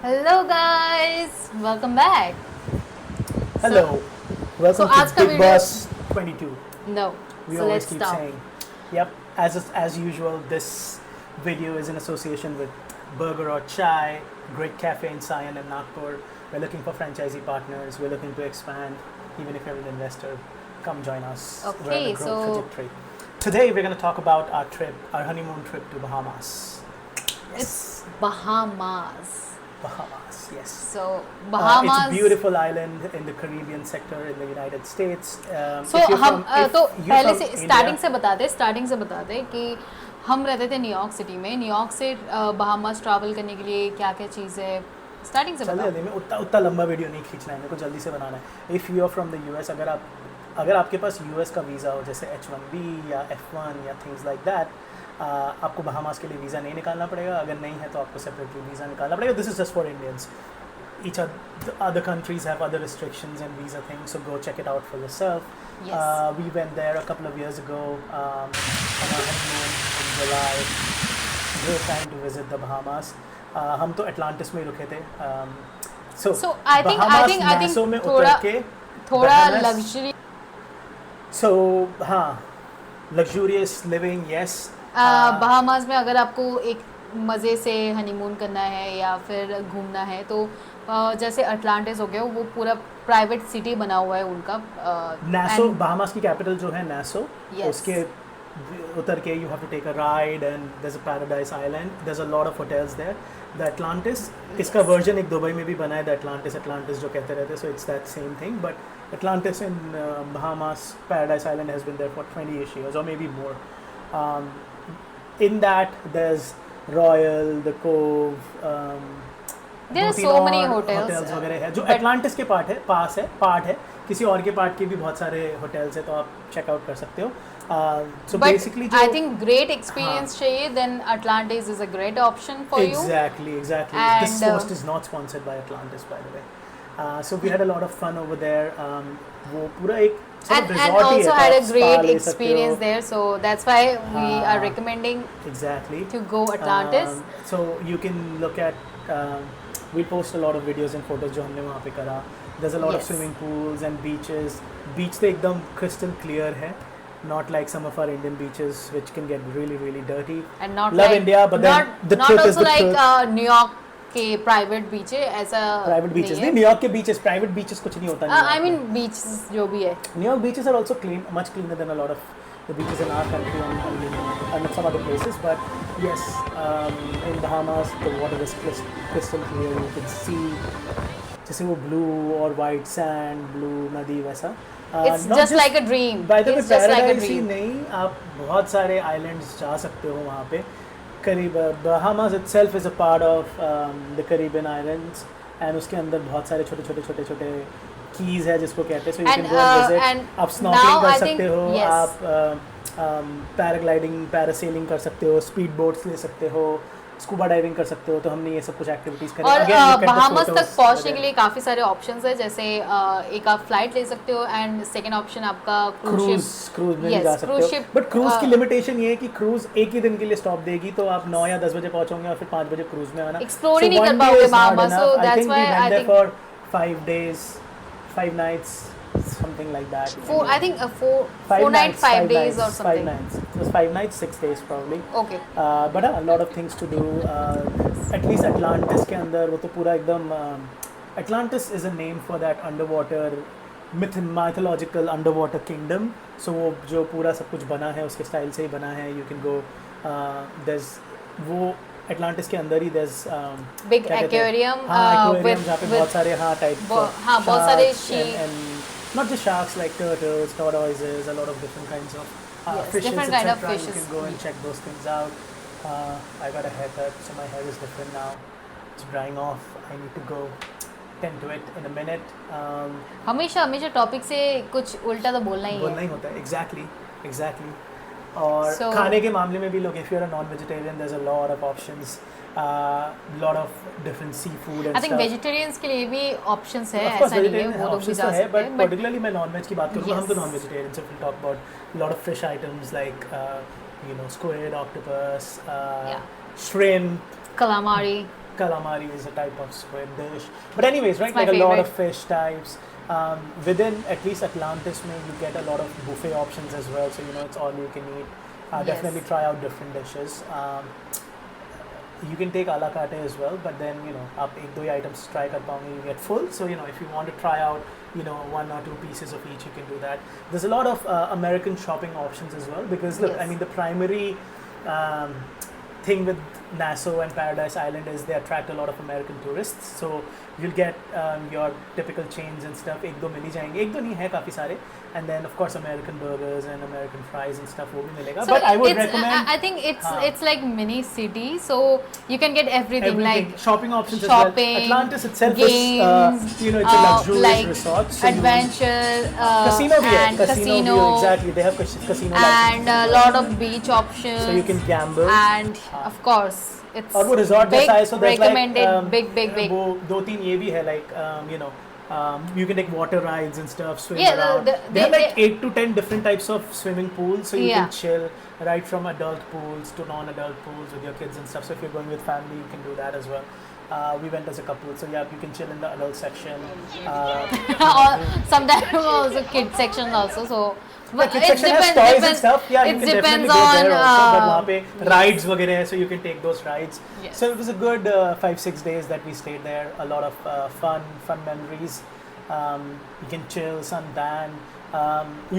Hello guys, welcome back. So, Hello, welcome to आज का Big video Boss 22. no. We So always let's keep stop. saying, yep. As usual, this video is in association with Burger or Chai, great cafe in Sion and Nagpur. We're looking for franchisee partners. We're looking to expand. Even if you're an investor, come join us. We're on Okay, a growth so trajectory. Today we're going to talk about our trip, our honeymoon trip to Bahamas. it's Bahamas. Bahamas, yes. So It's Bahamas. a beautiful island in the Caribbean sector in the United States. So If you're हम if तो you're पहले from से India- starting से बता दे कि हम रहते थे न्यूयॉर्क सिटी में. न्यूयॉर्क से बहामास ट्रैवल करने के लिए क्या क्या चीज़ है स्टार्टिंग से चल बता. जल्दी में उतना लंबा वीडियो नहीं खींचना है, मेरे को जल्दी से बनाना है. If you are from the US, अगर आपके पास यूएस का वीज़ा हो जैसे H1B या F1 या थिंग्स लाइक दैट, आपको बहामास के लिए वीज़ा नहीं निकालना पड़ेगा. अगर नहीं है तो आपको सेपरेटली वीज़ा निकालना पड़ेगा. This is just for Indians. Each other countries have other restrictions and visa things, so go check it out for yourself. Yes. We went there a couple of years ago on our honeymoon in July. Great time to visit the Bahamas. हम तो Atlantis में ही रुके थे. So I think Nassau में उतर के थोड़ा Bahamas- luxury. So हाँ, luxurious living, yes. बहामास में अगर आपको एक मज़े से हनीमून करना है या फिर घूमना है तो जैसे अटलांटिस हो गया, वो पूरा प्राइवेट सिटी बना हुआ है उनका. नासो, and- बहामास की कैपिटल जो है नासो, Yes. उसके उतर के you have to take a ride and there is a paradise island. There is a lot of hotels there. The Atlantis, इसका वर्जन एक दुबई में भी बना है, द अटलांटिस जो कहते रहते हैं. So it's that same thing, but Atlantis in Bahamas paradise island has been there for 20 years or maybe more. In that there's Royal, the Cove, There are दो-तीन so many और hotels, hotels वगैरह है जो but- Atlantis के part है. किसी और के पार्ट के भी बहुत सारे होटल्स है, तो आप चेकआउट कर सकते हो. सो but basically I think great experience चाहिए, then Atlantis is a great option for you. exactly. This And, post is not sponsored by Atlantis, by the way. So we had a lot of fun over there. वो पूरा एक sort of And resort he also है, had a आप spa great ले सकते हो. experience there, so that's why we are हाँ. recommending Exactly. to go Atlantis. So you can look at. We post a lot of videos and photos जो हमने वहाँ पे करा. There's a lot of Yes. swimming pools and beaches. Beach तो एकदम crystal clear है. Not like some of our Indian beaches which can get really really dirty. And not Love like India, but then the not truth is also the like truth. New York के private beach है ऐसा Private beaches नहीं नहीं, है. New York के beaches, private beaches कुछ नहीं होता. I mean beaches जो भी है. New York beaches are also clean, much cleaner than a lot of the beaches in our country and some other places. But yes, in Bahamas, the water is crystal clear. You can see जैसे वो blue और white sand, blue नदी वैसा. It's not just like a dream. By the way, It's just like a paradise he dream. नहीं, आप बहुत सारे islands जा सकते हो वहाँ पे. Bahamas itself is a part of the Caribbean islands, and उसके अंदर बहुत सारे छोटे कीज है जिसको कहते हैं. So you And, can go and visit. and आप स्नॉर्कलिंग now कर I think- सकते हो, yes. आप पैराग्लाइडिंग, पैरासेलिंग कर सकते हो, स्पीड बोट्स ले सकते हो, स्कूबा डाइविंग कर सकते हो. तो हमने ये सब कुछ एक्टिविटीज करी. और Again, look at the Bahamas photos तक पहुंचने वगैरह. के लिए काफ़ी सारे ऑप्शंस है, जैसे एक आप फ्लाइट ले सकते हो एंड सेकंड ऑप्शन आपका क्रूज में भी Yes, जा cruise सकते हो. ship, बट क्रूज की लिमिटेशन ये है कि क्रूज एक ही दिन के लिए स्टॉप देगी, तो आप 9 या 10 बजे पहुंचोगे और फिर 5 बजे क्रूज में आना. Explore ही नहीं कर पाओगे Bahamas, so that's why I think- for 5 days, 5 nights, something like that. I think 4 night 5 days or something. 5 nights. It was 5 nights, 6 days probably. Okay. But a lot of things to do. At least Atlantis के अंदर वो तो पूरा एकदम Atlantis is a name for that underwater mythological underwater kingdom. So वो जो पूरा सब कुछ बना है उसके स्टाइल से ही बना है. You can go. There's वो Atlantis के अंदर ही there's Big क्या कहते हैं? aquarium, हाँ, aquarium with- जहाँ पे with- बहुत सारे हाँ type हाँ, बहुत सारे sharks and not just sharks, like turtles, tortoises, a lot of different kinds of Yes, fishes, different kind of etc. You fishes. can go and check those things out. I got a haircut, so my hair is different now. It's drying off. I need to go tend to it in a minute. हमेशा topic से कुछ उल्टा तो बोलना ही बोलना है. ही होता है. Exactly. और So- खाने के मामले में भी लोग, if you're a non-vegetarian, there's a lot of options. Lot of different seafood and I think stuff. Vegetarians के लिए भी ऑप्शंस है, Of course, ऐसा नहीं है vegetarian वो लोग भी options जा तो है, सकते but हैं, बट particularly मैं non-veg की बात करूँ तो हम तो Yes. non-vegetarian, so we'll talk about a lot of fish items like squid, octopus, Yeah. shrimp, calamari. calamari is a type of squid dish. But anyways, right, It's my like a lot favorite. of fish types. Within at least Atlantis, you get a lot of buffet options as well. So it's all you can eat. Yes. Definitely try out different dishes. You can take a la carte as well, but then आप एक दो ही items try कर पाओगे, you get full. So if you want to try out one or two pieces of each, you can do that. There's a lot of American shopping options as well, because look, Yes. I mean, the primary thing with Nassau and Paradise Island is they attract a lot of American tourists. So you'll get your typical chains and stuff. एक दो मिल ही जाएंगे, एक दो नहीं है काफी सारे. And then of course American burgers and American fries and stuff वो भी मिलेगा. So But I would it's, recommend. I think it's हाँ. it's like mini city, so you can get everything, Everything. like Shopping options shopping, as well. Atlantis itself games, is, it's a luxurious like resort. So adventure, casino भी है. and Casino भी है, exactly. They have casino and a licenses. lot of beach options. So you can gamble. And of course, it's और वो resort big, जैसा है, so there's recommended, like big. वो दो तीन ये भी है, like you can take water rides and stuff, swim Yeah, around. They have like they- 8 to 10 different types of swimming pools, so you Yeah. can chill right from adult pools to non-adult pools with your kids and stuff. So if you're going with family, you can do that as well. We went as a couple, so yeah, you can chill in the adult section. or sometimes also kid section also. So The kids section has toys and stuff. Yeah, you it can depends definitely go on there also. But वहाँ पे rides वगैरह है, so you can take those rides. Yes. So it was a good 5-6 days that we stayed there. A lot of fun memories. You can chill, suntan.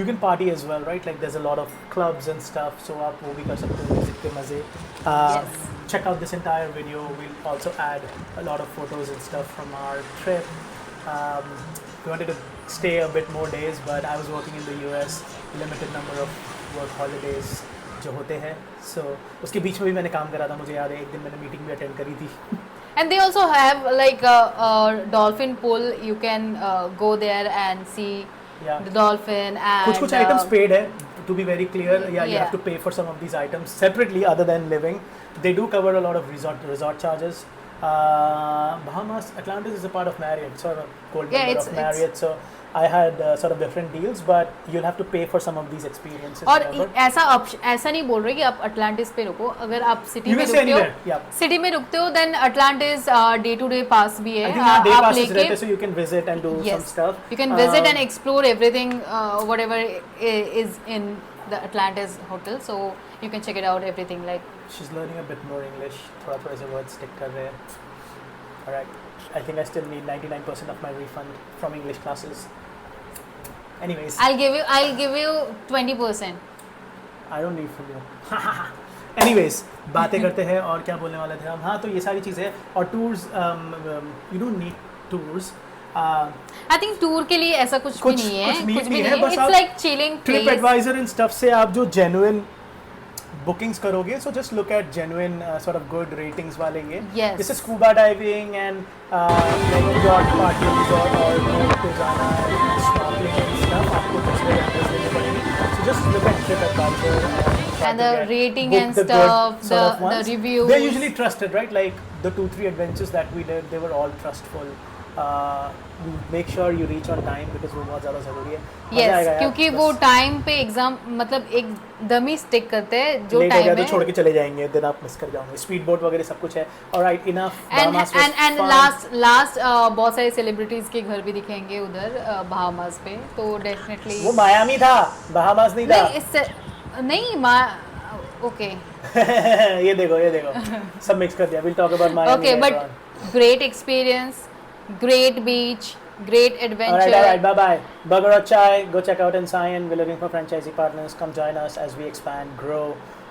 You can party as well, right? Like there's a lot of clubs and stuff. So आप वो भी कर सकते हो music के मजे. Yes. Check out this entire video. We'll also add a lot of photos and stuff from our trip. We wanted to stay a bit more days, but I was working in the US. Limited number of work holidays जो होते हैं. So उसके बीच में भी मैंने काम करा था. मुझे याद है एक दिन मैंने मीटिंग भी अटेंड करी थी. And they also have like a dolphin pool. You can go there and see Yeah. the dolphin and कुछ items paid है. To be very clear, you Yeah. have to pay for some of these items separately other than living. They do cover a lot of resort charges. Bahamas, Atlantis is a part of Marriott, sort of gold Yeah, member it's- of Marriott. So I had sort of different deals, but you'll have to pay for some of these experiences. और remember? ऐसा नहीं बोल रहे कि आप Atlantis पे रुको. अगर आप सिटी You में can stay रुकते हो, anywhere. Yeah. सिटी में रुकते हो, then Atlantis day to day pass भी है. I think day आप passes रहते लेके so you can visit and do some yes, stuff. you can visit and explore everything, whatever is in the Atlantis hotel. So you can check it out, everything like. She's learning a bit more English. थोड़ा से words stick कर रहे हैं. Alright. I think I still need 99% of my refund from English classes. Anyways, I'll give you 20%. I don't need from you. Anyways, बातें करते हैं और क्या बोलने वाले थे हम. हाँ, तो ये सारी चीज़ें और tours. You don't need tours. I think tour के लिए ऐसा कुछ भी नहीं है. कुछ need कुछ भी नहीं है, नहीं है. बस It's आप like chilling Trip place. advisor and stuff से आप जो genuine bookings करोगे, so just look at genuine sort of good ratings वाले ये. Yes. This is scuba diving and like yacht parties और boat पे जाना and snorkeling and stuff. आपको दूसरे vendors लेने पड़ेंगे. So just look at Trip Advisor try And to the get- rating book and the good stuff, sort of the ones. reviews. They're usually trusted, right? Like the 2-3 adventures that we did, they were all trustful. Make sure you reach on time because वो बहुत ज़्यादा ज़रूरी है. मज़ा आएगा Yes, यार, क्योंकि बस वो टाइम पे एग्जाम मतलब एकदम ही स्टिक करते हैं जो लेट हो टाइम गया तो है. छोड़ के चले जाएंगे, दिन आप मिस कर जाओगे. स्पीड बोट वगैरह सब कुछ है. Alright, enough. एंड लास्ट बहुत सारे सेलिब्रिटीज के घर भी दिखेंगे उधर बहामास पे, तो डेफिनेटली वो मायामी था, बहामास नहीं था. नहीं इससे नहीं ओके ये देखो सब मिक्स कर दिया. Will talk about Miami. Okay but great experience, great beach, great adventure. Alright, bye-bye. Burger or chai, go check out Ensign. We're looking for franchisee partners. Come join us as we expand, grow.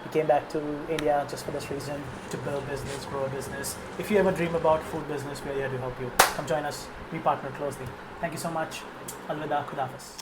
We came back to India just for this reason, to build business, grow a business. If you ever dream about food business, we're here to help you. Come join us. We partner closely. Thank you so much. Alvida, Khudafis.